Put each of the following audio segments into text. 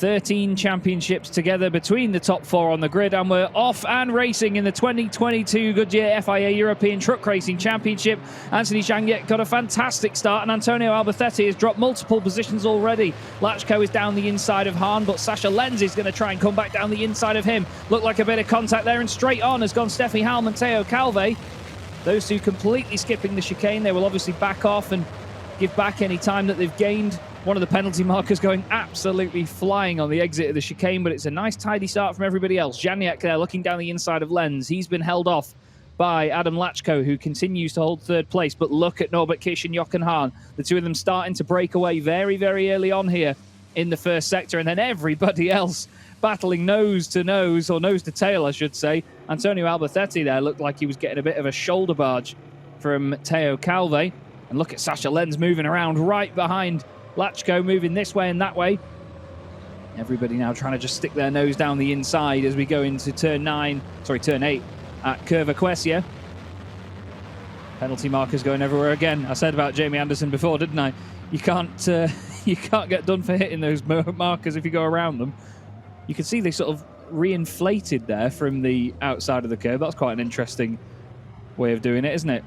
13 championships together between the top four on the grid, and we're off and racing in the 2022 Goodyear FIA European Truck Racing Championship. Anthony Janget got a fantastic start, and Antonio Alberthetti has dropped multiple positions already. Latchko is down the inside of Hahn, but Sasha Lenz is going to try and come back down the inside of him. Looked like a bit of contact there, and straight on has gone Steffi Halm and Teo Calve. Those two completely skipping the chicane. They will obviously back off and give back any time that they've gained. One of the penalty markers going absolutely flying on the exit of the chicane, but it's a nice tidy start from everybody else. Janiak there looking down the inside of Lenz. He's been held off by Adam Latchko, who continues to hold third place. But look at Norbert Kish and Jochen Hahn. The two of them starting to break away very, very early on here in the first sector. And then everybody else battling nose to nose, or nose to tail, I should say. Antonio Alberthetti there looked like he was getting a bit of a shoulder barge from Teo Calve. And look at Sasha Lenz moving around right behind Latchko, moving this way and that way. Everybody now trying to just stick their nose down the inside as we go into turn 8 at Curva Quesia. Penalty markers going everywhere again. I said about Jamie Anderson before, didn't I? You can't get done for hitting those markers if you go around them. You can see they sort of re-inflated there from the outside of the curve. That's quite an interesting way of doing it, isn't it?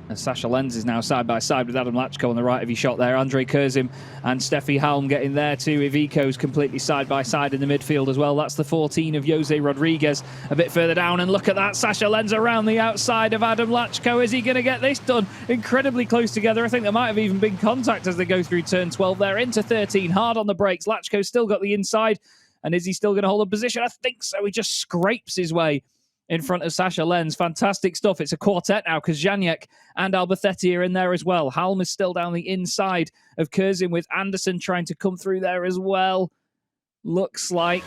And Sasha Lenz is now side by side with Adam Latchko on the right of his shot there. Andre Kurzim and Steffi Halm getting there too. Ivico's completely side by side in the midfield as well. That's the 14 of Jose Rodriguez a bit further down. And look at that, Sasha Lenz around the outside of Adam Latchko. Is he going to get this done? Incredibly close together. I think there might have even been contact as they go through turn 12 there into 13. Hard on the brakes. Latchko's still got the inside. And is he still going to hold a position? I think so. He just scrapes his way in front of Sasha Lenz. Fantastic stuff. It's a quartet now because Janiak and Alberthetti are in there as well. Halm is still down the inside of Kurzim with Anderson trying to come through there as well. Looks like,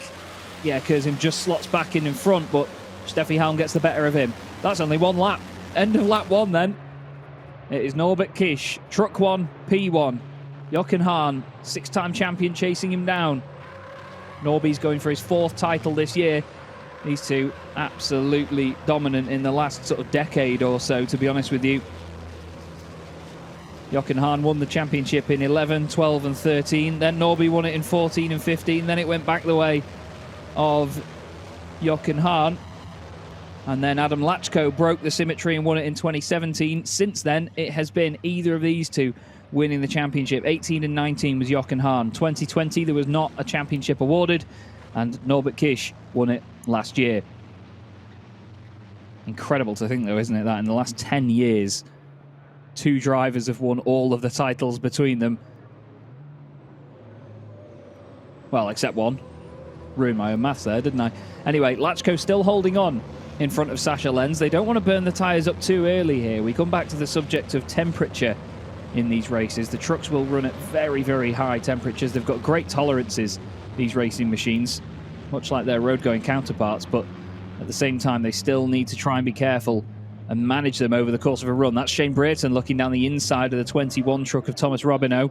yeah, Kurzim just slots back in front, but Steffi Halm gets the better of him. That's only one lap. End of lap one then. It is Norbert Kish, Truck 1, P1. Jochen Hahn, 6-time champion, chasing him down. Norby's going for his 4th title this year. These two absolutely dominant in the last sort of decade or so, to be honest with you. Jochen Hahn won the championship in 11, 12 and 13. Then Norby won it in 14 and 15. Then it went back the way of Jochen Hahn. And then Adam Latchko broke the symmetry and won it in 2017. Since then, it has been either of these two winning the championship. 18 and 19 was Jochen Hahn. 2020, there was not a championship awarded. And Norbert Kish won it last year. Incredible to think, though, isn't it, that in the last 10 years, 2 drivers have won all of the titles between them. Well, except one. Ruined my own maths there, didn't I? Anyway, Latchko still holding on in front of Sasha Lenz. They don't want to burn the tyres up too early here. We come back to the subject of temperature in these races. The trucks will run at very, very high temperatures. They've got great tolerances, these racing machines, much like their road-going counterparts, but at the same time, they still need to try and be careful and manage them over the course of a run. That's Shane Brayton looking down the inside of the 21 truck of Thomas Robineau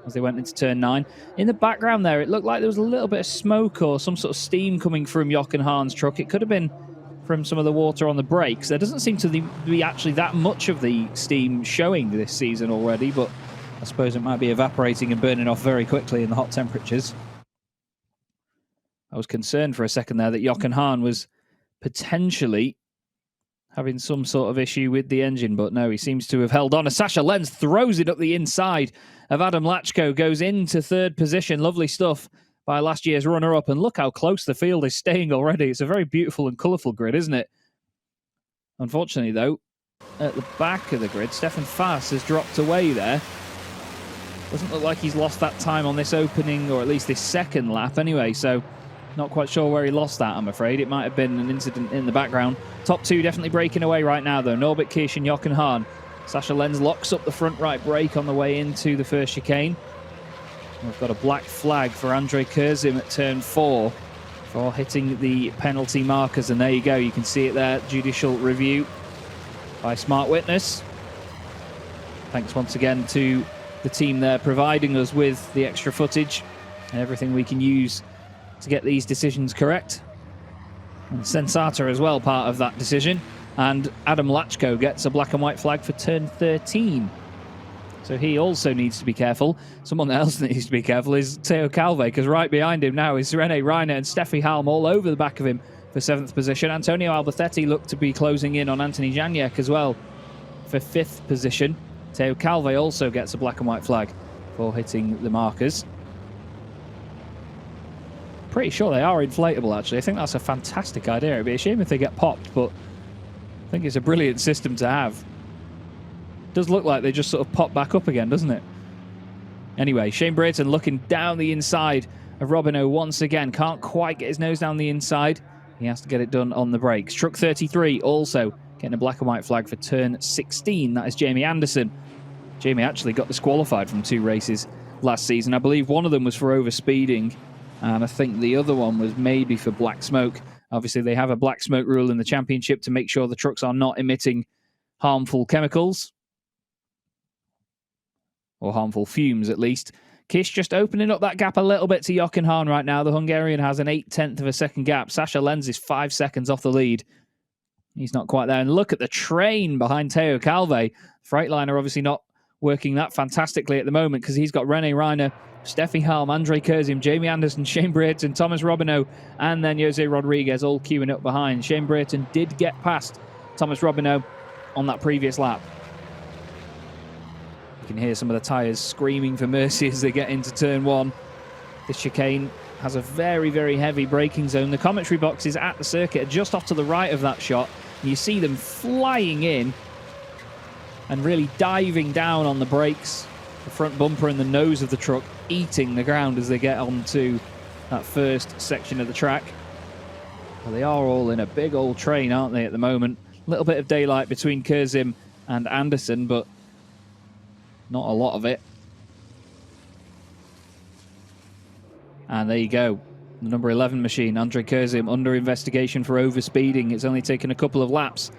as they went into turn 9. In the background there, it looked like there was a little bit of smoke or some sort of steam coming from Jochen Hahn's truck. It could have been from some of the water on the brakes. There doesn't seem to be actually that much of the steam showing this season already, but I suppose it might be evaporating and burning off very quickly in the hot temperatures. I was concerned for a second there that Jochen Hahn was potentially having some sort of issue with the engine, but no, he seems to have held on. Sasha Lenz throws it up the inside of Adam Latchko, goes into 3rd position. Lovely stuff by last year's runner-up, and look how close the field is staying already. It's a very beautiful and colourful grid, isn't it? Unfortunately, though, at the back of the grid, Stefan Fass has dropped away there. Doesn't look like he's lost that time on this opening, or at least this second lap anyway, so Not quite sure where he lost that, I'm afraid. It might have been an incident in the background. Top two definitely breaking away right now, though. Norbert Kish and Jochen Hahn. Sasha Lenz locks up the front right brake on the way into the first chicane. We've got a black flag for Andre Kurzim at turn 4 for hitting the penalty markers. And there you go. You can see it there. Judicial review by Smart Witness. Thanks once again to the team there providing us with the extra footage and everything we can use to get these decisions correct. And Sensata as well, part of that decision. And Adam Latchko gets a black and white flag for turn 13. So he also needs to be careful. Someone else that needs to be careful is Theo Calve, because right behind him now is René Reiner and Steffi Halm all over the back of him for 7th position. Antonio Alberthetti looked to be closing in on Anthony Janiak as well for 5th position. Theo Calve also gets a black and white flag for hitting the markers. Pretty sure they are inflatable, actually. I think that's a fantastic idea. It'd be a shame if they get popped, but I think it's a brilliant system to have. Does look like they just sort of pop back up again, doesn't it? Anyway, Shane Brayton looking down the inside of Robinot once again. Can't quite get his nose down the inside. He has to get it done on the brakes. Truck 33 also getting a black and white flag for turn 16. That is Jamie Anderson. Jamie actually got disqualified from 2 races last season. I believe one of them was for overspeeding, and I think the other one was maybe for black smoke. Obviously, they have a black smoke rule in the championship to make sure the trucks are not emitting harmful chemicals. Or harmful fumes, at least. Kish just opening up that gap a little bit to Jochen Hahn right now. The Hungarian has an 0.8 of a second gap. Sasha Lenz is 5 seconds off the lead. He's not quite there. And look at the train behind Theo Calve. Freightliner obviously not working that fantastically at the moment because he's got René Reiner, Steffi Halm, Andre Kurzim, Jamie Anderson, Shane Brayton, Thomas Robinot, and then Jose Rodriguez all queuing up behind. Shane Brayton did get past Thomas Robinot on that previous lap. You can hear some of the tyres screaming for mercy as they get into turn 1. This chicane has a very, very heavy braking zone. The commentary boxes at the circuit are just off to the right of that shot. And you see them flying in and really diving down on the brakes. The front bumper and the nose of the truck eating the ground as they get onto that first section of the track. Well, they are all in a big old train, aren't they, at the moment? A little bit of daylight between Kurzim and Anderson, but not a lot of it. And there you go. The number 11 machine, Andre Kurzim, under investigation for overspeeding. It's only taken a couple of laps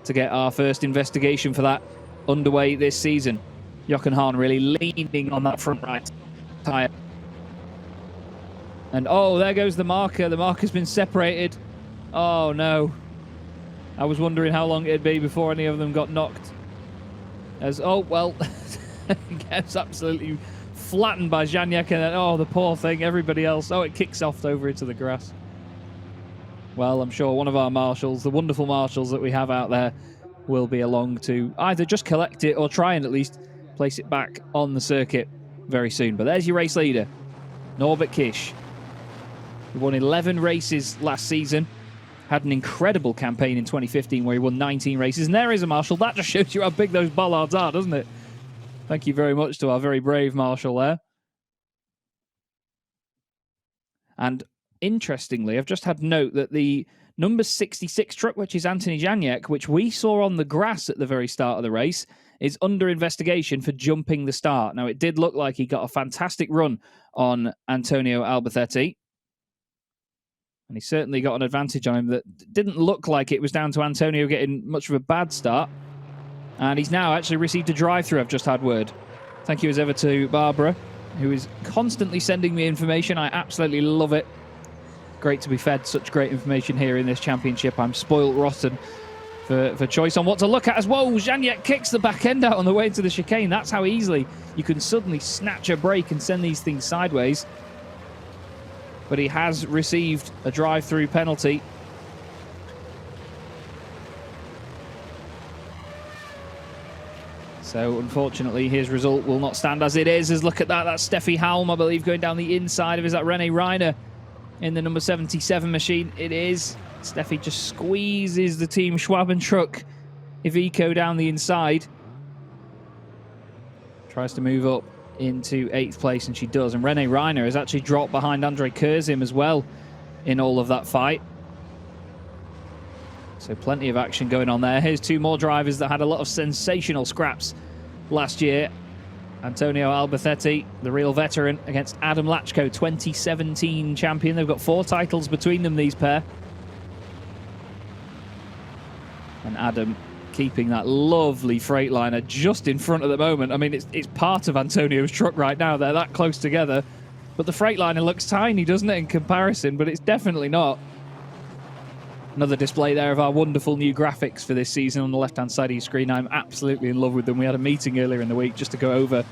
to get our first investigation for that underway this season. Jochen Hahn really leaning on that front right tyre. And oh, there goes the marker. The marker's been separated. Oh no. I was wondering how long it'd be before any of them got knocked. As, oh, well, gets absolutely flattened by Janiak, and then, oh, the poor thing, everybody else. Oh, it kicks off over into the grass. Well, I'm sure one of our marshals, the wonderful marshals that we have out there, will be along to either just collect it or try and at least place it back on the circuit very soon. But there's your race leader, Norbert Kish. He won 11 races last season. Had an incredible campaign in 2015 where he won 19 races. And there is a marshal. That just shows you how big those bollards are, doesn't it? Thank you very much to our very brave marshal there. And interestingly, I've just had note that the number 66 truck, which is Anthony Janiak, which we saw on the grass at the very start of the race, is under investigation for jumping the start. Now, it did look like he got a fantastic run on Antonio Alberthetti. And he certainly got an advantage on him that didn't look like it was down to Antonio getting much of a bad start. And he's now actually received a drive-through, I've just had word. Thank you as ever to Barbara, who is constantly sending me information. I absolutely love it. Great to be fed such great information here in this championship. I'm spoiled rotten for choice on what to look at as well. Janiak kicks the back end out on the way into the chicane. That's how easily you can suddenly snatch a break and send these things sideways. But he has received a drive-through penalty. So, unfortunately, his result will not stand as it is. As look at that, that's Steffi Halm, I believe, going down the inside of is that René Reiner in the number 77 machine. It is. Steffi just squeezes the Team Schwaben truck Iveco down the inside. Tries to move up into 8th place, and she does. And René Reiner has actually dropped behind Andre Kurzim as well in all of that fight. So plenty of action going on there. Here's two more drivers that had a lot of sensational scraps last year. Antonio Albacete, the real veteran, against Adam Latchko, 2017 champion. They've got 4 titles between them, these pair. And Adam keeping that lovely Freightliner just in front at the moment. I mean, it's part of Antonio's truck right now. They're that close together. But the Freightliner looks tiny, doesn't it, in comparison? But it's definitely not. Another display there of our wonderful new graphics for this season on the left-hand side of your screen. I'm absolutely in love with them. We had a meeting earlier in the week just to go over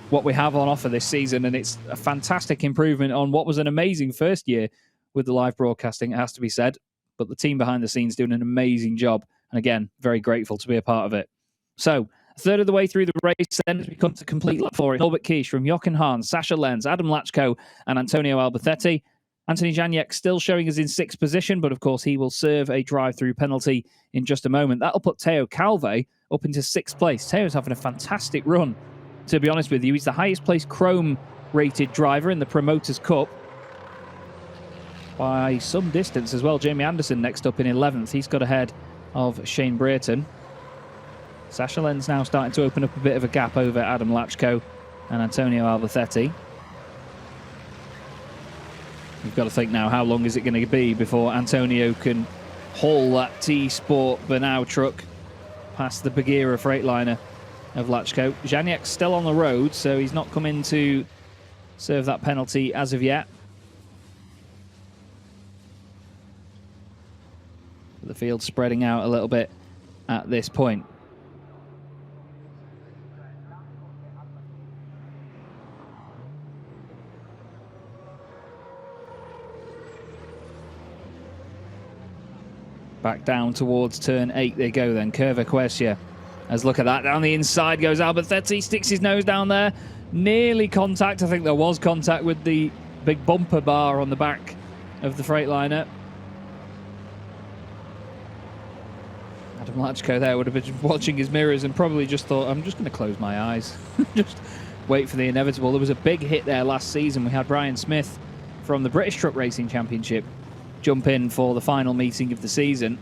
what we have on offer this season, and it's a fantastic improvement on what was an amazing first year with the live broadcasting, it has to be said. But the team behind the scenes doing an amazing job, and again, very grateful to be a part of it. So, a third of the way through the race, then as we come to complete lap 4, Norbert Kish from Jochen Hahn, Sascha Lenz, Adam Latchko, and Antonio Albacete. Anthony Janiak still showing us in 6th position, but of course he will serve a drive-through penalty in just a moment. That'll put Teo Calve up into 6th place. Teo's having a fantastic run, to be honest with you. He's the highest placed Chrome-rated driver in the Promoters' Cup by some distance as well. Jamie Anderson next up in 11th. He's got ahead of Shane Brereton. Sascha Lenz now starting to open up a bit of a gap over Adam Latchko and Antonio Albacete. You've got to think now, how long is it going to be before Antonio can haul that T-Sport Burnout truck past the Bagheera Freightliner of Latchko. Janiak's still on the road, so he's not come in to serve that penalty as of yet. The field's spreading out a little bit at this point. Back down towards turn 8 they go then. Curva Quercia. As look at that, down the inside goes Albacete, sticks his nose down there. Nearly contact. I think there was contact with the big bumper bar on the back of the Freightliner. Adam Latchko there would have been watching his mirrors and probably just thought, I'm just going to close my eyes. Just wait for the inevitable. There was a big hit there last season. We had Brian Smith from the British Truck Racing Championship jump in for the final meeting of the season,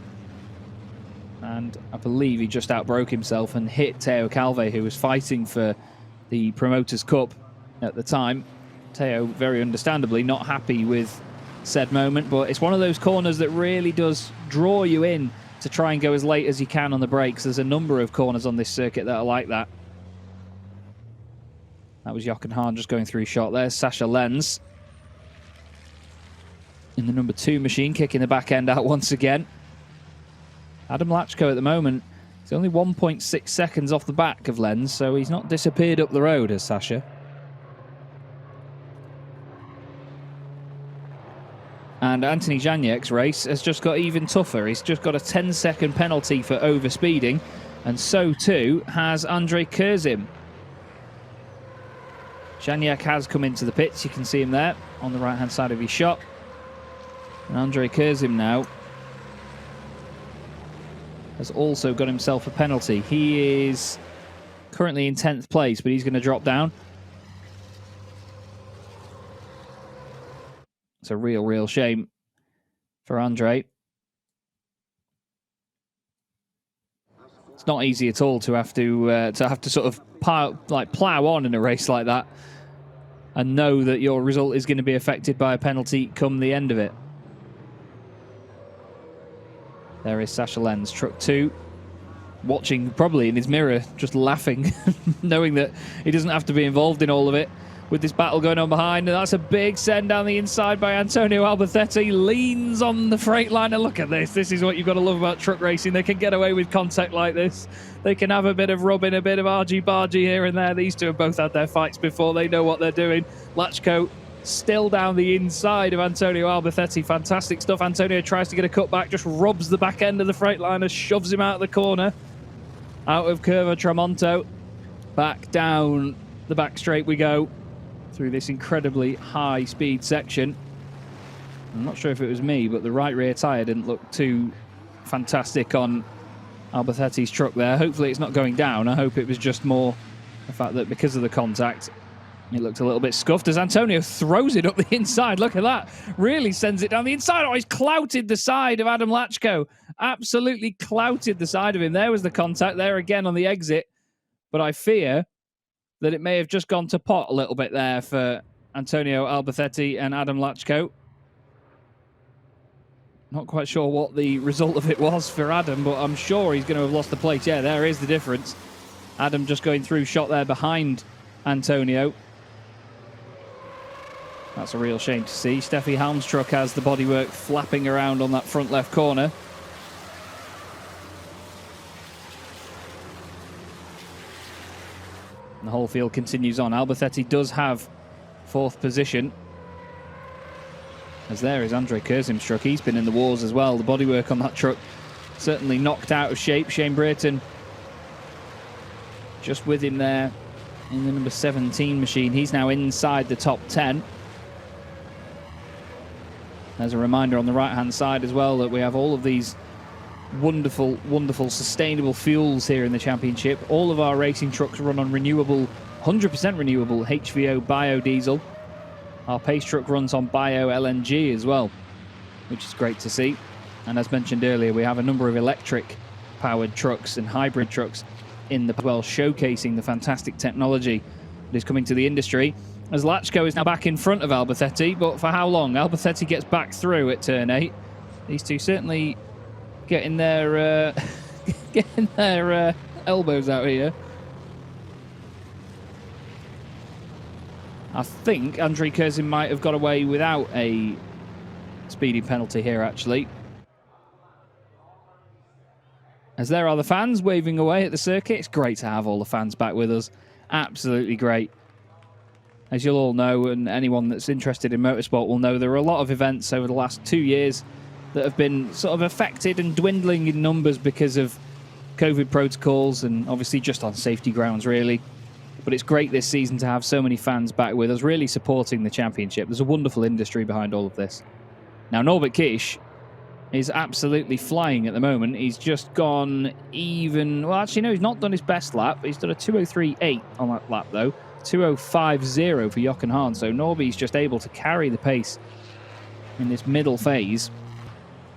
and I believe he just outbroke himself and hit Teo Calve, who was fighting for the Promoters' Cup at the time. Teo, very understandably, not happy with said moment, but it's one of those corners that really does draw you in to try and go as late as you can on the brakes. There's a number of corners on this circuit that are like that. That was Jochen Hahn just going through shot there. Sascha Lenz in the number 2 machine, kicking the back end out once again. Adam Latchko at the moment is only 1.6 seconds off the back of Lenz, so he's not disappeared up the road as Sascha. And Anthony Janiak's race has just got even tougher. He's just got a 10-second penalty for overspeeding, and so too has Andrei Kurzim. Janiak has come into the pits. You can see him there on the right-hand side of his shot. And Andrei Kurzim now has also got himself a penalty. He is currently in 10th place, but he's going to drop down. It's a real shame for Andrei. It's not easy at all to have to sort of plow on in a race like that and know that your result is going to be affected by a penalty come the end of it. There is Sascha Lenz, truck 2, watching probably in his mirror, just laughing, knowing that he doesn't have to be involved in all of it with this battle going on behind. And that's a big send down the inside by Antonio Albacete. Leans on the Freightliner. Look at this. This is what you've got to love about truck racing. They can get away with contact like this. They can have a bit of rubbing, a bit of argy-bargy here and there. These two have both had their fights before. They know what they're doing. Latchko still down the inside of Antonio Albacete. Fantastic stuff. Antonio tries to get a cut back, just rubs the back end of the Freightliner, shoves him out of the corner. Out of Curva Tramonto. Back down the back straight we go through this incredibly high-speed section. I'm not sure if it was me, but the right rear tyre didn't look too fantastic on Albacete's truck there. Hopefully it's not going down. I hope it was just more the fact that because of the contact, It looked a little bit scuffed as Antonio throws it up the inside. Look at that. Really sends it down the inside. Oh, he's clouted the side of Adam Latchko. Absolutely clouted the side of him. There was the contact there again on the exit. But I fear that it may have just gone to pot a little bit there for Antonio Alberthetti and Adam Latchko. Not quite sure what the result of it was for Adam, but I'm sure he's going to have lost the place. Yeah, there is the difference. Adam just going through shot there behind Antonio. That's a real shame to see. Steffi Halm's truck has the bodywork flapping around on that front left corner. And the whole field continues on. Alberthetti does have 4th position. As there is Andre Curzim's truck. He's been in the wars as well. The bodywork on that truck certainly knocked out of shape. Shane Brayton just with him there in the number 17 machine. He's now inside the top 10. There's a reminder on the right-hand side as well that we have all of these wonderful, wonderful, sustainable fuels here in the championship. All of our racing trucks run on renewable, 100% renewable HVO biodiesel. Our pace truck runs on bio LNG as well, which is great to see. And as mentioned earlier, we have a number of electric-powered trucks and hybrid trucks in the well, showcasing the fantastic technology that is coming to the industry. As Latchko is now back in front of Alberthetti, but for how long? Alberthetti gets back through at turn 8. These two certainly getting their elbows out here. I think Andre Curzim might have got away without a speeding penalty here, actually. As there are the fans waving away at the circuit. It's great to have all the fans back with us. Absolutely great. As you'll all know, and anyone that's interested in motorsport will know, there are a lot of events over the last 2 years that have been sort of affected and dwindling in numbers because of COVID protocols and obviously just on safety grounds, really. But it's great this season to have so many fans back with us, really supporting the championship. There's a wonderful industry behind all of this. Now, Norbert Kish is absolutely flying at the moment. He's just gone even... Well, actually, no, he's not done his best lap. He's done a 2:03.8 on that lap, though. 2:05.0 for Jochen Hahn. So Norby's just able to carry the pace in this middle phase.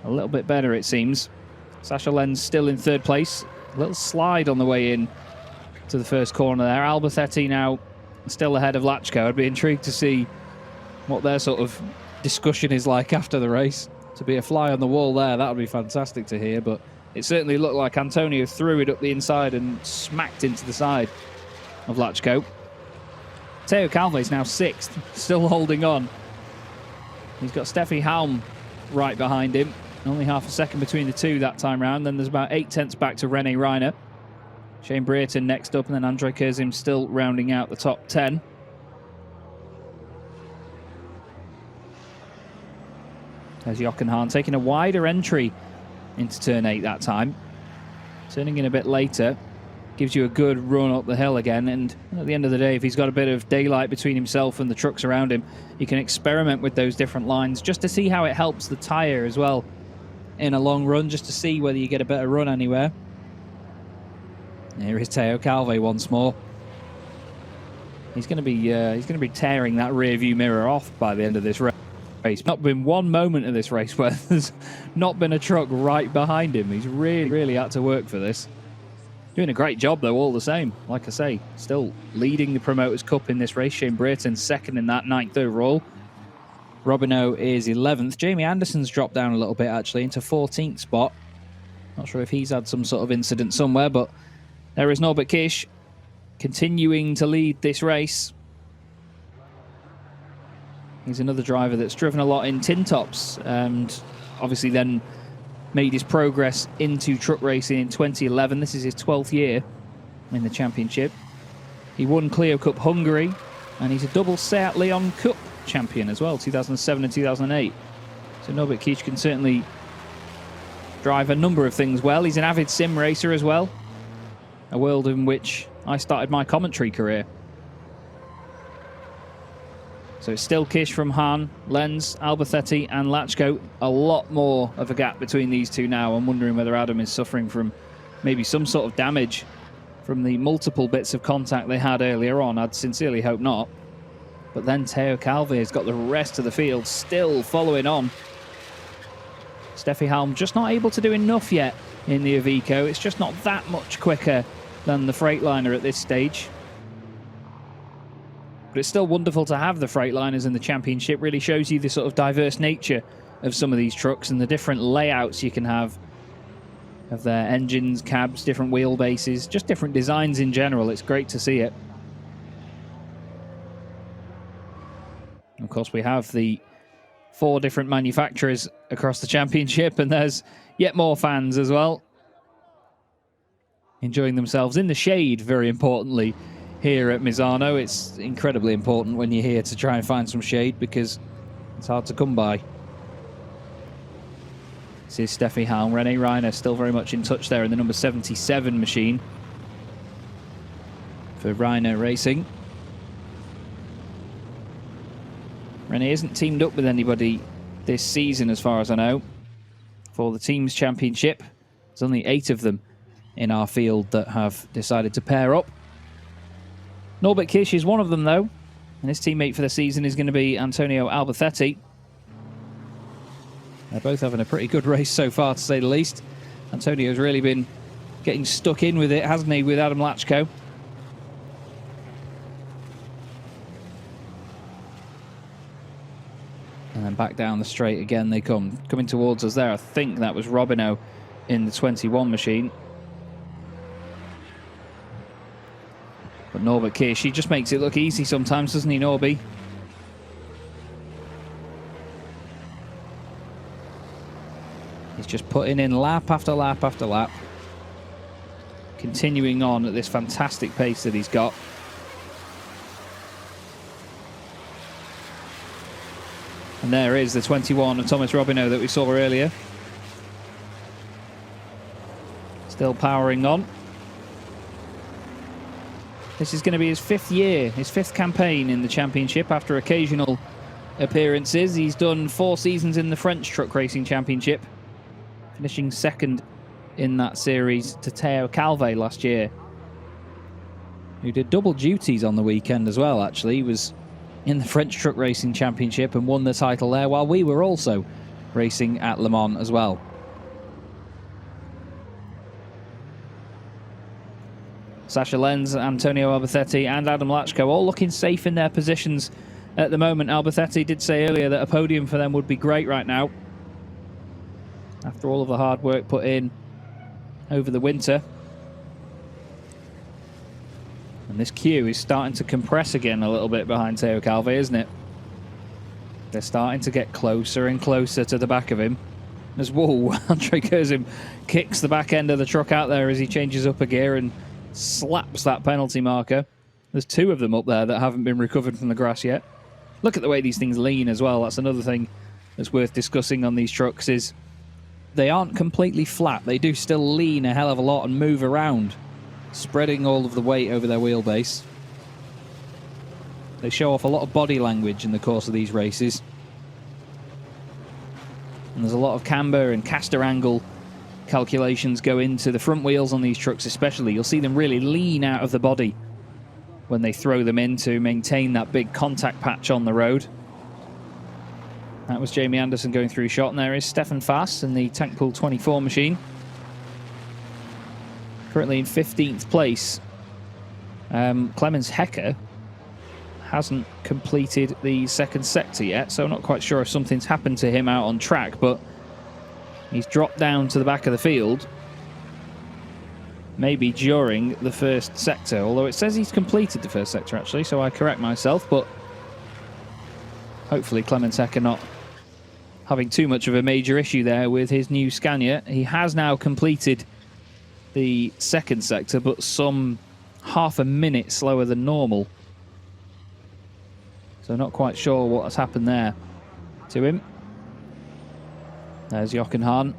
A little bit better, it seems. Sasha Lenz still in 3rd place. A little slide on the way in to the first corner there. Alberthetti now still ahead of Latchko. I'd be intrigued to see what their sort of discussion is like after the race. To be a fly on the wall there, that would be fantastic to hear. But it certainly looked like Antonio threw it up the inside and smacked into the side of Latchko. Teo Calve's now 6th, still holding on. He's got Steffi Halm right behind him. Only half a second between the two that time round. Then there's about 8 tenths back to René Reiner. Shane Brayton next up, and then Andre Curzim still rounding out the top 10. There's Jochen Hahn taking a wider entry into turn 8 that time. Turning in a bit later. Gives you a good run up the hill again, and at the end of the day, if he's got a bit of daylight between himself and the trucks around him, you can experiment with those different lines just to see how it helps the tyre as well in a long run, just to see whether you get a better run anywhere. Here is Teo Calve once more. He's going to be tearing that rear view mirror off by the end of this race. Not been one moment of this race where there's not been a truck right behind him. He's really had to work for this. Doing a great job, though, all the same. Like I say, still leading the Promoters' Cup in this race. Shane Brayton 2nd in that 9th overall. Robinot is 11th. Jamie Anderson's dropped down a little bit, actually, into 14th spot. Not sure if he's had some sort of incident somewhere, but there is Norbert Kish continuing to lead this race. He's another driver that's driven a lot in tin tops and obviously then made his progress into truck racing in 2011. This is his 12th year in the championship. He won Clio Cup Hungary, and he's a double Seat Leon Cup champion as well, 2007 and 2008. So Norbert Kish can certainly drive a number of things well. He's an avid sim racer as well, a world in which I started my commentary career. So it's still Kish from Hahn, Lenz, Alberthetti and Latchko. A lot more of a gap between these two now. I'm wondering whether Adam is suffering from maybe some sort of damage from the multiple bits of contact they had earlier on. I'd sincerely hope not. But then Teo Calvi has got the rest of the field still following on. Steffi Halm just not able to do enough yet in the Iveco. It's just not that much quicker than the Freightliner at this stage. But it's still wonderful to have the Freightliners in the championship. Really shows you the sort of diverse nature of some of these trucks and the different layouts you can have of their engines, cabs, different wheelbases, just different designs in general. It's great to see it. Of course, we have the 4 different manufacturers across the championship, and there's yet more fans as well, enjoying themselves in the shade, very importantly, here at Misano. It's incredibly important when you're here to try and find some shade, because it's hard to come by. This is Steffi Halm. René Reiner still very much in touch there in the number 77 machine for Reiner Racing. René isn't teamed up with anybody this season, as far as I know, for the Teams Championship. There's only 8 of them in our field that have decided to pair up. Norbert Kish is one of them, though, and his teammate for the season is going to be Antonio Alberthetti. They're both having a pretty good race so far, to say the least. Antonio's really been getting stuck in with it, hasn't he, with Adam Latchko? And then back down the straight again they come. Coming towards us there, I think that was Robino in the 21 machine. But Norbert Kirsch, he just makes it look easy sometimes, doesn't he, Norby? He's just putting in lap after lap after lap. Continuing on at this fantastic pace that he's got. And there is the 21 of Thomas Robino that we saw earlier. Still powering on. This is going to be his 5th year, his 5th campaign in the championship after occasional appearances. He's done 4 seasons in the French Truck Racing Championship, finishing 2nd in that series to Teo Calvi last year, who did double duties on the weekend as well, actually. He was in the French Truck Racing Championship and won the title there, while we were also racing at Le Mans as well. Sasha Lenz, Antonio Alberthetti and Adam Latchko all looking safe in their positions at the moment. Alberthetti did say earlier that a podium for them would be great right now, after all of the hard work put in over the winter. And this queue is starting to compress again a little bit behind Teo Calvi, isn't it? They're starting to get closer and closer to the back of him. As, whoa, Andre Kurzim kicks the back end of the truck out there as he changes up a gear and slaps that penalty marker. There's 2 of them up there that haven't been recovered from the grass yet. Look at the way these things lean as well. That's another thing that's worth discussing on these trucks, is they aren't completely flat. They do still lean a hell of a lot and move around, spreading all of the weight over their wheelbase. They show off a lot of body language in the course of these races. And there's a lot of camber and caster angle calculations go into the front wheels on these trucks especially. You'll see them really lean out of the body when they throw them in to maintain that big contact patch on the road. That was Jamie Anderson going through shot, and there is Stefan Fass in the Tank Pool 24 machine. Currently in 15th place. Clement Hekker hasn't completed the 2nd sector yet, so I'm not quite sure if something's happened to him out on track, but he's dropped down to the back of the field, maybe during the 1st sector, although it says he's completed the 1st sector actually, so I correct myself, but hopefully Clement Hekker not having too much of a major issue there with his new Scania. He has now completed the 2nd sector, but some half a minute slower than normal. So not quite sure what has happened there to him. There's Jochen Hahn.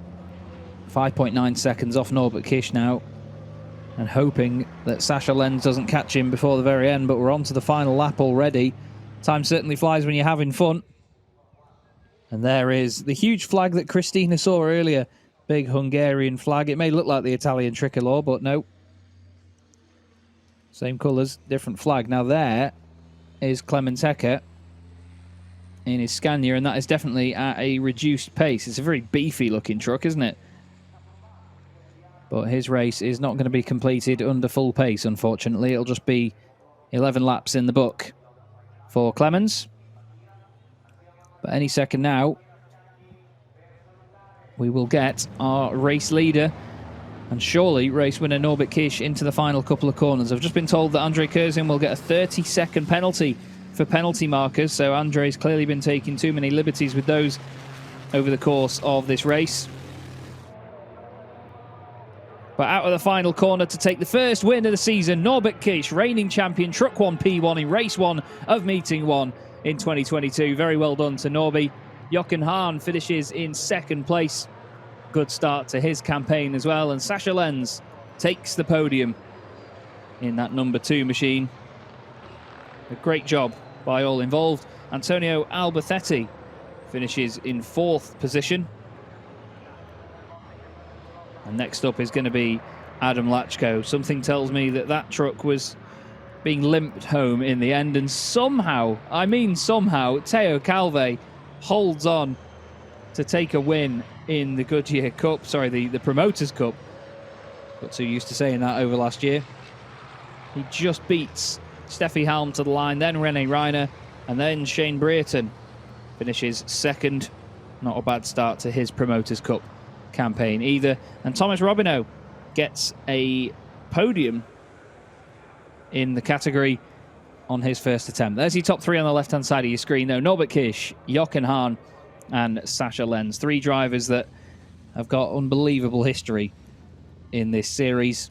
5.9 seconds off Norbert Kish now, and hoping that Sasha Lenz doesn't catch him before the very end, but we're on to the final lap already. Time certainly flies when you're having fun. And there is the huge flag that Christina saw earlier. Big Hungarian flag. It may look like the Italian tricolor, but no. Same colours, different flag. Now there is Clement Hekker in his Scania, and that is definitely at a reduced pace. It's a very beefy looking truck, isn't it? But his race is not going to be completed under full pace, unfortunately. It'll just be 11 laps in the book for Clemens. But any second now, we will get our race leader and surely race winner Norbert Kish into the final couple of corners. I've just been told that Andre Kurzin will get a 30-second penalty for penalty markers, so Andre's clearly been taking too many liberties with those over the course of this race. But out of the final corner to take the first win of the season, Norbert Kish, reigning champion, Truck 1 P1 in race 1 of Meeting 1 in 2022. Very well done to Norby. Jochen Hahn finishes in second place. Good start to his campaign as well. And Sascha Lenz takes the podium in that number 2 machine. A great job by all involved. Antonio Alberthetti finishes in 4th position. And next up is going to be Adam Latchko. Something tells me that that truck was being limped home in the end. And somehow, I mean somehow, Teo Calve holds on to take a win in the Goodyear Cup. Sorry, the Promoters Cup. Got too used to saying that over last year. He just beats Steffi Halm to the line, then Rene Reiner, and then Shane Brereton finishes second. Not a bad start to his Promoters Cup campaign either. And Thomas Robineau gets a podium in the category on his first attempt. There's your top 3 on the left-hand side of your screen, though. Norbert Kish, Jochen Hahn, and Sascha Lenz. 3 drivers that have got unbelievable history in this series.